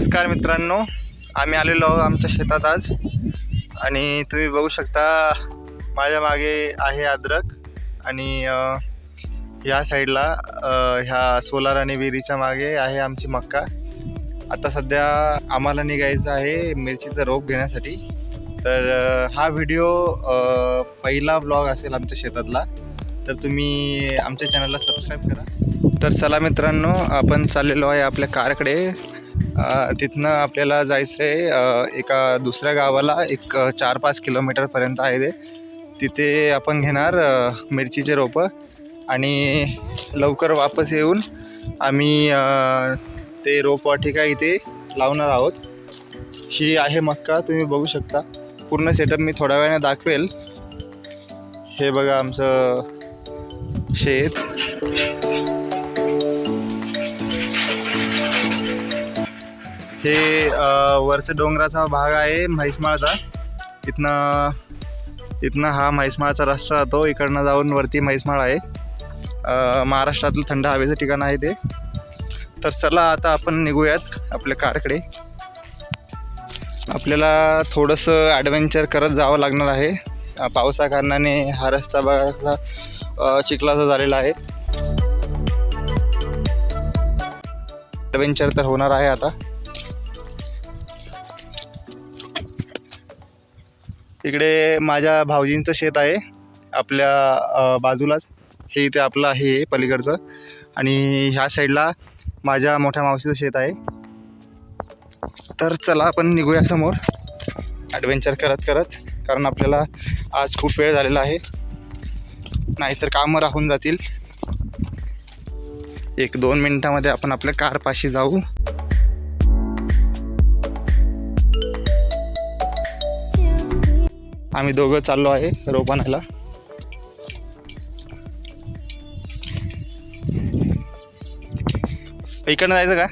नमस्कार मित्रांनो, आम्ही आलेलो आहोत आमच्या शेतात आज आणि तुम्ही बघू शकता माझ्या मागे आहे अद्रक आणि या साईडला ह्या सोलार आणि विहिरीच्या मागे आहे आमची मक्का। आता सध्या आम्हाला निघायचं आहे मिरचीचं रोप घेण्यासाठी। तर हा व्हिडिओ पहिला ब्लॉग असेल आमच्या शेतातला, तर तुम्ही आमच्या चॅनलला सबस्क्राईब करा। तर चला मित्रांनो, आपण चाललेलो आहे आपल्या कारकडे। तिथनं आपल्याला जायचं आहे एका दुसऱ्या गावाला, एक 4-5 किलोमीटरपर्यंत आहे ते। तिथे आपण घेणार मिरचीचे रोपं आणि लवकर वापस येऊन आम्ही ते रोपवाटिका इथे लावणार आहोत। ही आहे मक्का, तुम्ही बघू शकता। पूर्ण सेटअप मी थोड्या वेळाने दाखवेल। हे बघा आमचं शेत। हे वरचा डोंगराचा भाग आहे म्हैसमाळचा। इथनं हा म्हैसमाळचा रस्ता जातो, इकडनं जाऊन वरती म्हैसमाळ आहे। महाराष्ट्रातलं थंड हवेचं ठिकाण आहे ते। तर चला आता आपण निघूयात आपल्या कारकडे। आपल्याला थोडंसं ॲडव्हेंचर करत जावं लागणार आहे। पावसा कारणाने हा रस्ता बघा चिखलाचा झालेला आहे। ॲडव्हेंचर तर होणार आहे आता। इकडे माझ्या भाऊजींचं शेत आहे आपल्या बाजूलाच। हे इथे आपलं आहे पलीकडचं, आणि ह्या साईडला माझ्या मोठ्या मावशीचं शेत आहे। तर चला आपण निघूया समोर ॲडव्हेंचर करत करत, कारण आपल्याला आज खूप वेळ झालेला आहे, नाहीतर कामं राहून जातील। 1-2 मिनिटामध्ये आपण आपल्या कारपाशी जाऊ। आम्ही दोघं चाललो आहे रोप आणायला। इकडनं जायचं का?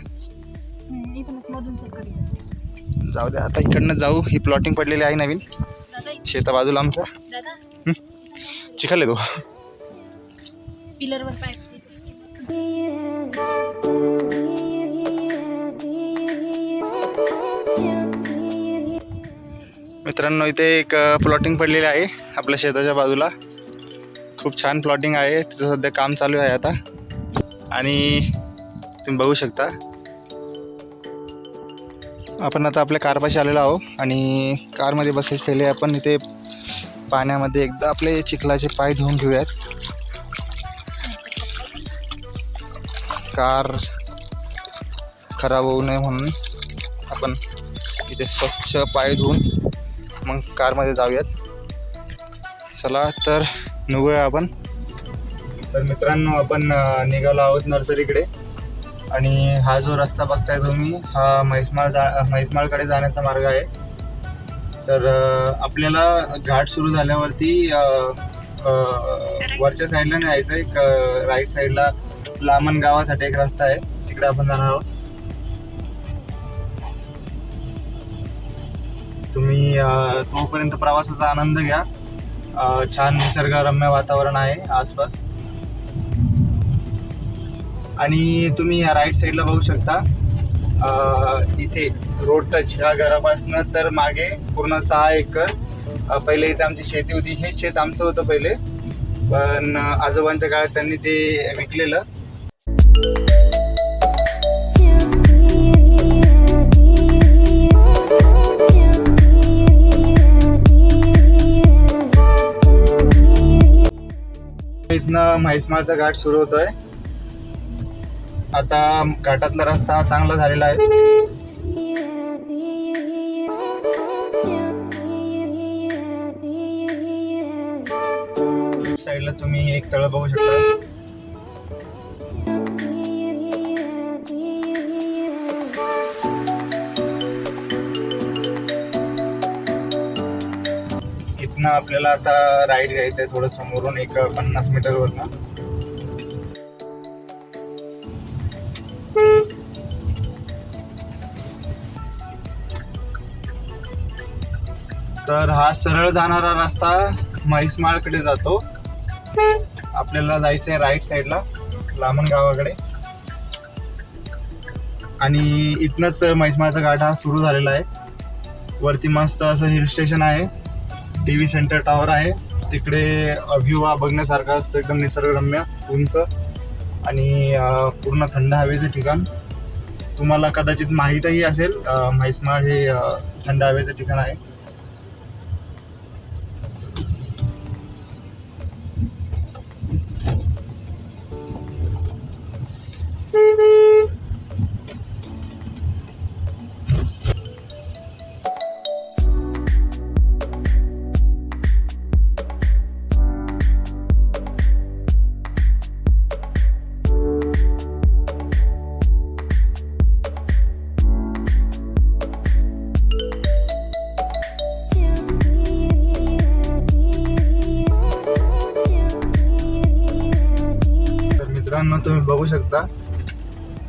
जाऊ द्या, आता इकडनं जाऊ। ही प्लॉटिंग पडलेली आहे नवीन शेता बाजूला आमच्या। चिखल आहे तो। पिलरवर पाय मित्रांनो, इथे एक प्लॉटिंग पडलेली आहे आपल्या शेताच्या बाजूला। खूप छान प्लॉटिंग आहे, तिथं सध्या काम चालू आहे आता। आणि तुम्ही बघू शकता आपण आता आपल्या कारपाशी आलेलो आहोत, आणि कारमध्ये बसायचे पहिले आपण इथे पाण्यामध्ये एकदा आपले चिखलाचे पाय धुवून घेऊयात। कार खराब होऊ नये म्हणून आपण इथे स्वच्छ पाय धुवून मग कारमध्ये जाऊयात। चला तर निघूया आपण। तर मित्रांनो, आपण निघालो आहोत नर्सरीकडे, आणि हा जो रस्ता बघताय तुम्ही, हा म्हैसमाळकडे जाण्याचा मार्ग आहे। तर आपल्याला घाट सुरू झाल्यावरती वरच्या साईडला नाही जायचं, एक राईट साईडला लामण गावासाठी एक रस्ता आहे, तिकडे आपण जाणार आहोत। तुम्ही तोपर्यंत प्रवासाचा आनंद घ्या। छान निसर्गरम्य वातावरण आहे आसपास, आणि तुम्ही या राईट साईडला बघू शकता। इथे रोड टच ह्या घरापासून तर मागे पूर्ण 6 एकर पहिले इथे आमची शेती होती। हे शेत आमचं होतं पहिले, पण आजोबांच्या काळात त्यांनी ते विकलेलं। इथनं म्हैसमाळचा घाट सुरू होतोय। आता घाटातला रस्ता चांगला झालेला आहे। साईडला तुम्ही एक तळ बघू शकता। इथनं आपल्याला आता राईड घ्यायचं आहे थोडं समोरून, एक 50 मीटरवरनं। तर हा सरळ जाणारा रस्ता म्हैसमाळकडे जातो। आपल्याला जायचं आहे राईट साईडला लामण गावाकडे। आणि इथनंच म्हैसमाळचा घाट हा सुरू झालेला आहे. वरती मस्त असं हिल स्टेशन आहे, TV सेंटर टॉवर आहे, तिकडे व्ह्यू हा बघण्यासारखा असतो, एकदम निसर्गरम्य, उंच आणि पूर्ण थंड हवेचे ठिकाण. तुम्हाला कदाचित माहीतही असेल, म्हैसमाळ हे थंड हवेचं ठिकाण आहे. तुम्ही बघू शकता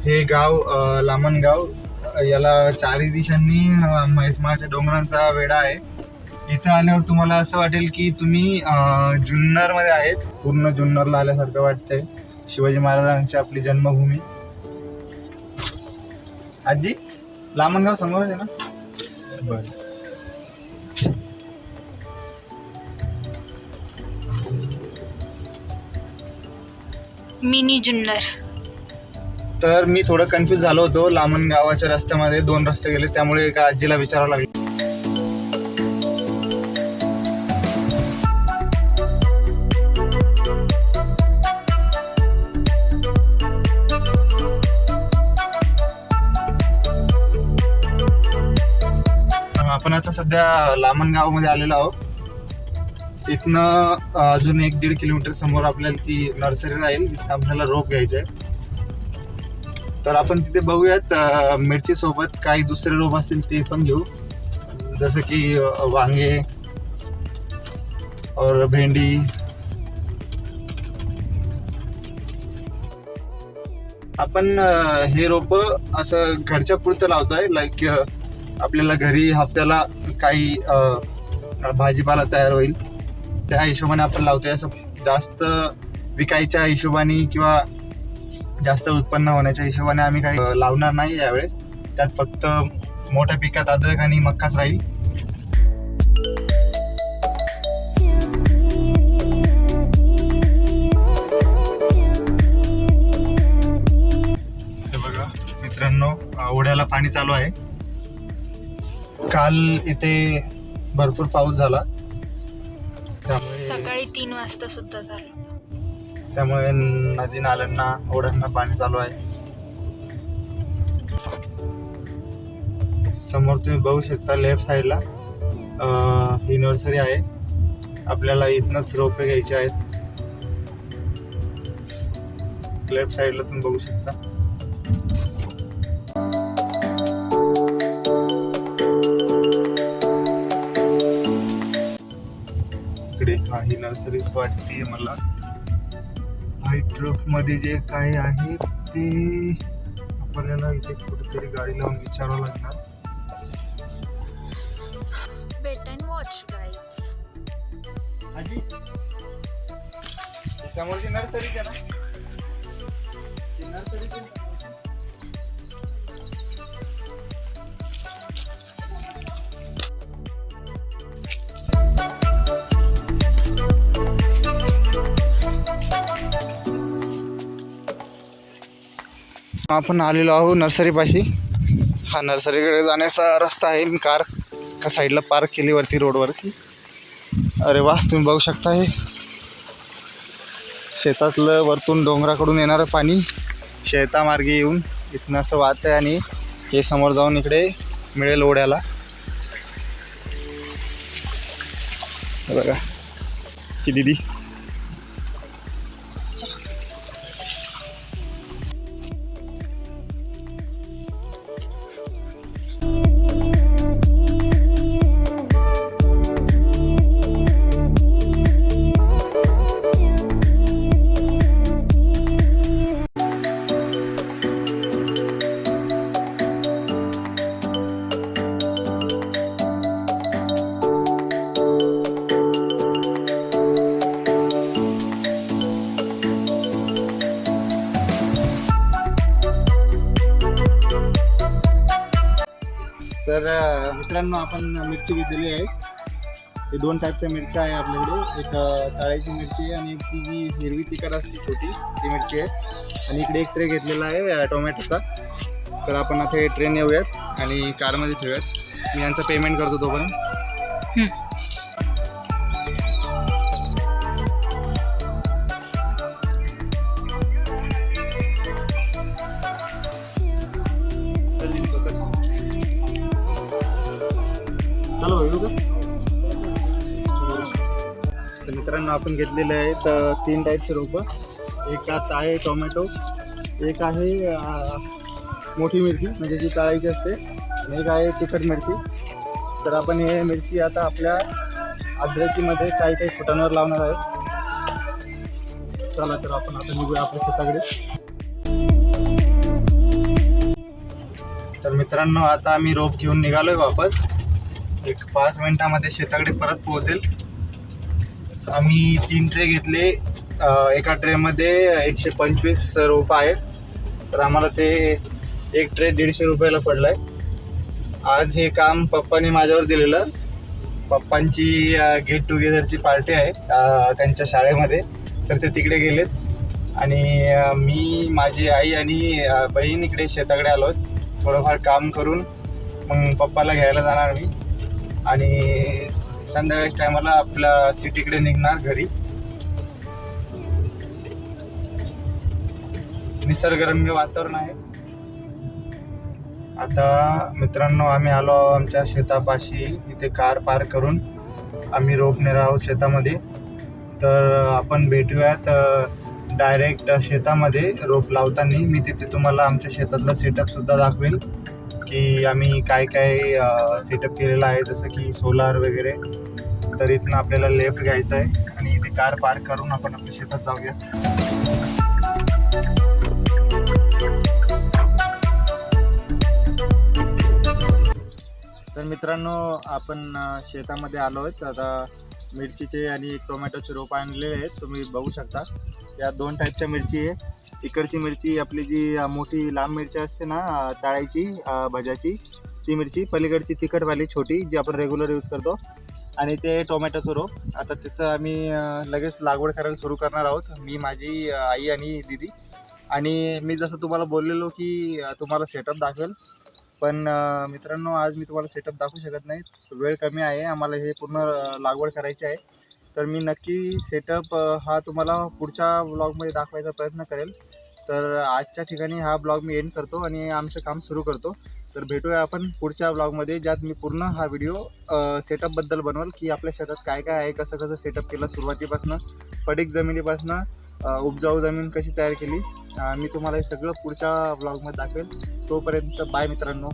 हे गाव लामणगाव, याला चारही दिशांनी म्हैसमाळच्या डोंगरांचा वेढा आहे. इथं आल्यावर तुम्हाला असं वाटेल की तुम्ही जुन्नर मध्ये आहेत. पूर्ण जुन्नरला आल्यासारखं वाटतंय. शिवाजी महाराजांची आपली जन्मभूमी. आजी लामणगाव समोरच आहे ना? बरं. मिनी जुन्नर. तर मी थोडं कन्फ्यूज झालो होतो. लामण गावाच्या रस्त्यामध्ये 2 रस्ते गेले, त्यामुळे एका आजीला विचारावं लागलं. आपण आता सध्या लामण गावामध्ये आलेलो आहोत. इथनं अजून 1-1.5 किलोमीटर समोर आपल्याला ती नर्सरी राहील, तिथं आपल्याला रोप घ्यायचे आहे. तर आपण तिथे बघूयात, मिरची सोबत काही दुसरे रोप असतील ते पण घेऊ, जसं की वांगे और भेंडी. आपण हे रोप असं घरच्या पुरतं लावतोय, लाईक आपल्याला घरी हफ्त्याला काही भाजीपाला तयार होईल त्या हिशोबाने आपण लावतोय. असं जास्त विकायच्या हिशोबाने किंवा जास्त उत्पन्न होण्याच्या हिशोबाने आम्ही काही लावणार नाही यावेळेस. त्यात फक्त मोठ्या पिकात अद्रक आणि मक्काच राहील. हे बघा मित्रांनो, ओढ्याला पाणी चालू आहे. काल इथे भरपूर पाऊस झाला, त्यामुळे सकाळी 3 वाजता सुद्धा झालं. त्यामुळे नदी नाल्यांना ओढ्यांना पाणी चालू आहे. समोर तुम्ही बघू शकता लेफ्ट साईडला ही नर्सरी आहे. आपल्याला इथनच रोपे घ्यायचे आहेत. लेफ्ट साईडला तुम्ही बघू शकता. इकडे ही नर्सरी वाटते मला. व्हाईट रोप मध्ये जे काय आहे ते आपल्याला इथे कुठेतरी गाडी लावून विचारावं लागणार. Wait and watch guys. आजी समोरची नर्सरी आहे ना, ती नर्सरी आपण आलेलो आहोत नर्सरीपाशी. हा नर्सरीकडे जाण्याचा रस्ता आहे. मी कार का साईडला पार्क केली वरती रोडवरती. अरे वा, तुम्ही बघू शकता हे शेतातलं वरतून डोंगराकडून येणारं पाणी शेतामार्गे येऊन इथनं असं वाहत आहे आणि हे समोर जाऊन इकडे मिळेल ओढ्याला. बघा की दीदी तर मित्रांनो आपण मिरची घेतलेली आहे. हे दोन टाईपच्या मिरच्या आहे आपल्याकडे. एक तळ्याची मिरची आहे आणि एक ती जी हिरवी तिखट असते छोटी ती मिरची आहे. आणि इकडे एक ट्रे घेतलेला आहे टोमॅटोचा. तर आपण आता हे ट्रे नेऊयात आणि कारमध्ये ठेवूयात. मी यांचं पेमेंट करतो तोपर्यंत. चलो येऊ का? तर मित्रांनो आपण घेतलेले आहेत 3 टाईपचे रोपं. एक आहे टोमॅटो, एक आहे मोठी मिरची म्हणजे जी तळायची असते, आणि एक आहे तिखट मिरची. तर आपण हे मिरची आता आपल्या अद्रकीमध्ये काही काही फुटांवर लावणार आहे. चला तर आपण आता निघूया आपल्या शेताकडे. तर मित्रांनो आता आम्ही रोप घेऊन निघालोय वापस. एक 5 मिनिटामध्ये शेताकडे परत पोहोचेल. आम्ही 3 ट्रे घेतले. एका ट्रेमध्ये 125 रोप आहेत. तर आम्हाला ते एक ट्रे 150 रुपयाला पडलं आहे. आज हे काम पप्पाने माझ्यावर दिलेलं. पप्पांची गेट टुगेदरची पार्टी आहे त्यांच्या शाळेमध्ये. तर ते तिकडे गेलेत आणि मी, माझी आई आणि बहीण इकडे शेताकडे आलो. थोडंफार काम करून मग पप्पाला घ्यायला जाणार मी आणि संध्याकाळच्या टायमाला आपल्या सिटीकडे निघणार घरी. निसर्गरम्य वातावरण आहे. आता मित्रांनो आम्ही आलो आमच्या शेतापाशी. इथे कार पार्क करून आम्ही रोप नेणार आहोत शेतामध्ये. तर आपण भेटूयात डायरेक्ट शेतामध्ये रोप लावताना. मी तिथे तुम्हाला आमच्या शेतातला सेटअपसुद्धा दाखवेल की आम्ही काय काय सेटअप केलेला आहे, जसं की सोलार वगैरे. तर इथनं आपल्याला लेफ्ट घ्यायचं आहे आणि इथे कार पार्क करून आपण आपल्या शेतात जाऊया. तर मित्रांनो आपण शेतामध्ये आलो आहोत. आता मिरचीचे आणि टोमॅटोचे रोप आणलेले आहेत. तुम्ही बघू शकता या 2 टाईपच्या मिरची आहे. इकडची मिरची आपली जी मोठी लांब मिरची असते ना तळायची भज्याची, ती मिरची. पलीकडची तिखटवाली छोटी जी आपण रेग्युलर यूज करतो. आणि ते टोमॅटोचं रोप. आता त्याचं आम्ही लगेच लागवड करायला सुरू करणार आहोत. मी, माझी आई आणि दीदी. आणि मी जसं तुम्हाला बोललेलो की तुम्हाला सेटअप दाखवेल, पण मित्रांनो आज मी तुम्हाला सेटअप दाखवू शकत नाही. वेळ कमी आहे, आम्हाला हे पूर्ण लागवड करायची आहे. तर मी नक्की सेटअप हा तुम्हाला पुढच्या व्लॉगमध्ये दाखवायचा प्रयत्न करेल. तर आजच्या ठिकाणी हा ब्लॉग मी एंड करतो आणि आमचं काम सुरू करतो. तर भेटूया आपण पुढच्या व्लॉगमध्ये, ज्यात मी पूर्ण हा व्हिडिओ सेटअपबद्दल बनवल की आपल्या शेतात काय काय आहे, कसं कसं सेटअप केलं सुरुवातीपासून, पडीक जमिनीपासून उपजाऊ जमीन कशी तयार केली. मी तुम्हाला हे सगळं पुढच्या व्लॉगमध्ये दाखवेल. तोपर्यंत बाय मित्रांनो.